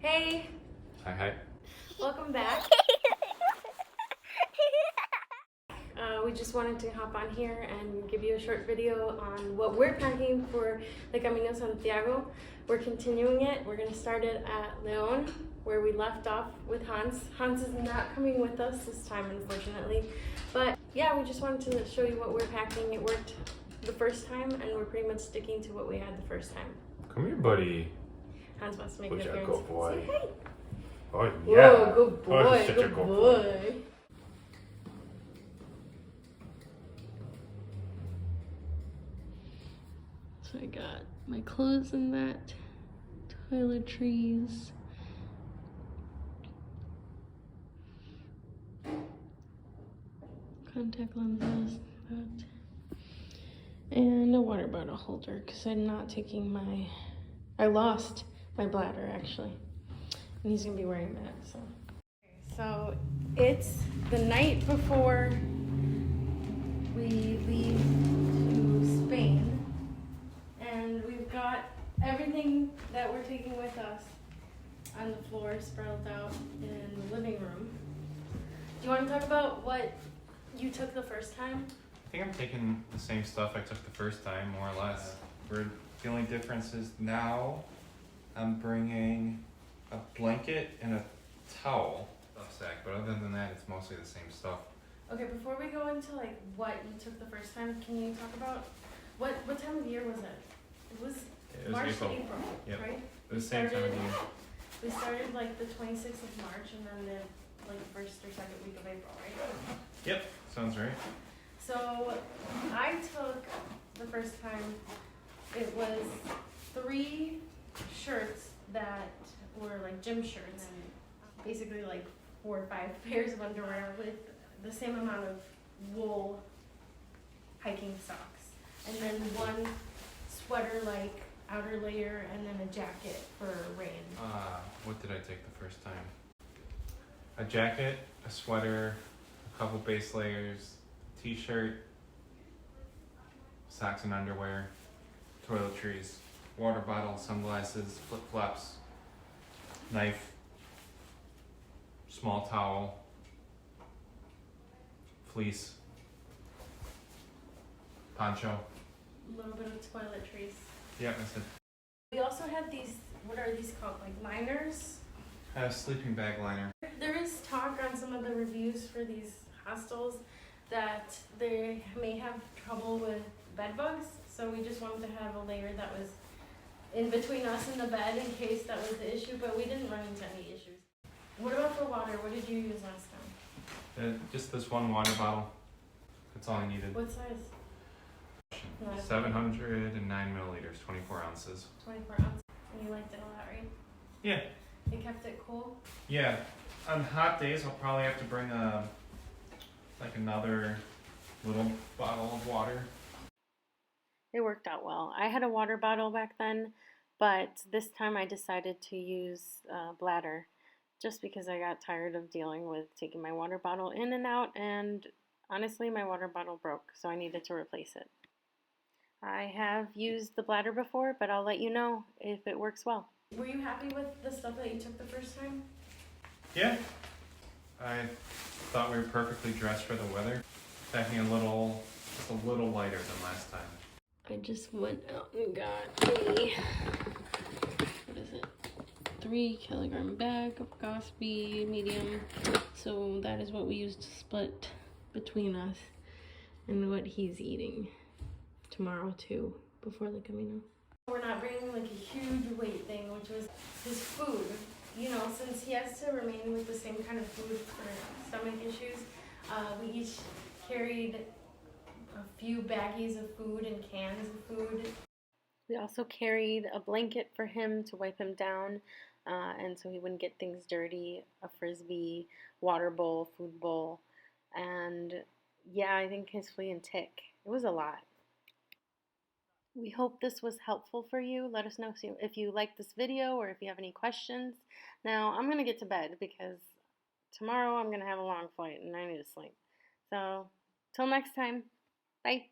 Hey! Hi. Welcome back. We just wanted to hop on here and give you a short video on what we're packing for the Camino de Santiago. We're continuing it. We're going to start it at León, where we left off with Hans. Hans is not coming with us this time, unfortunately. But yeah, we just wanted to show you what we're packing. It worked the first time, and we're pretty much sticking to what we had the first time. Come here, buddy. Hans wants to make Who's an your appearance. good boy? Say hey. Oh, yeah. Whoa, good boy, Oh, such a good boy. So I got my clothes in that, toiletries, contact lenses, that, and a water bottle holder because I'm not taking I lost my bladder actually, and he's gonna be wearing that. So it's the night before we leave to Spain, and we've got everything that we're taking with us on the floor sprawled out in the living room. Do you want to talk about what you took the first time? I think I'm taking the same stuff I took the first time, more or less. The only difference is now I'm bringing a blanket and a towel sack, but other than that, it's mostly the same stuff. Okay, before we go into like what you took the first time, can you talk about what time of year was it? It was March to April, Yep. right? It was the same time of year. We started like the 26th of March and then the like first or second week of April, right? Yep, sounds right. So I took the first time, it was 3 shirts that were like gym shirts and basically like 4 or 5 pairs of underwear with the same amount of wool hiking socks, and then 1 sweater like outer layer and then a jacket for rain. What did I take the first time? A jacket, a sweater, a couple base layers, t-shirt, socks and underwear, toiletries, water bottle, sunglasses, flip-flops, knife, small towel, fleece, poncho. A little bit of toiletries. Yeah, that's it. We also have these, what are these called, like liners? A sleeping bag liner. There is talk on some of the reviews for these hostels that they may have trouble with bed bugs, so we just wanted to have a layer that was in between us and the bed in case that was the issue, but we didn't run into any issues. What about for water? What did you use last time? Just this 1 water bottle. That's all I needed. What size? 709 milliliters, 24 ounces. 24 ounces. And you liked it a lot, right? Yeah. It kept it cool? Yeah. On hot days, I'll probably have to bring another little bottle of water. It worked out well. I had a water bottle back then, but this time I decided to use bladder just because I got tired of dealing with taking my water bottle in and out, and honestly my water bottle broke, so I needed to replace it. I have used the bladder before, but I'll let you know if it works well. Were you happy with the stuff that you took the first time? Yeah. I thought we were perfectly dressed for the weather. Packing just a little lighter than last time. I just went out and got a, 3 kilogram bag of Cosby medium. So that is what we used to split between us and what he's eating tomorrow too, before the Camino. We're not bringing like a huge weight thing, which was his food. You know, since he has to remain with the same kind of food for stomach issues, we each carried a few baggies of food and cans of food. We also carried a blanket for him to wipe him down, and so he wouldn't get things dirty, a frisbee, water bowl, food bowl, and yeah, I think his flea and tick. It was a lot. We hope this was helpful for you. Let us know if you liked this video or if you have any questions. Now, I'm going to get to bed because tomorrow I'm going to have a long flight and I need to sleep. So, till next time. Bye.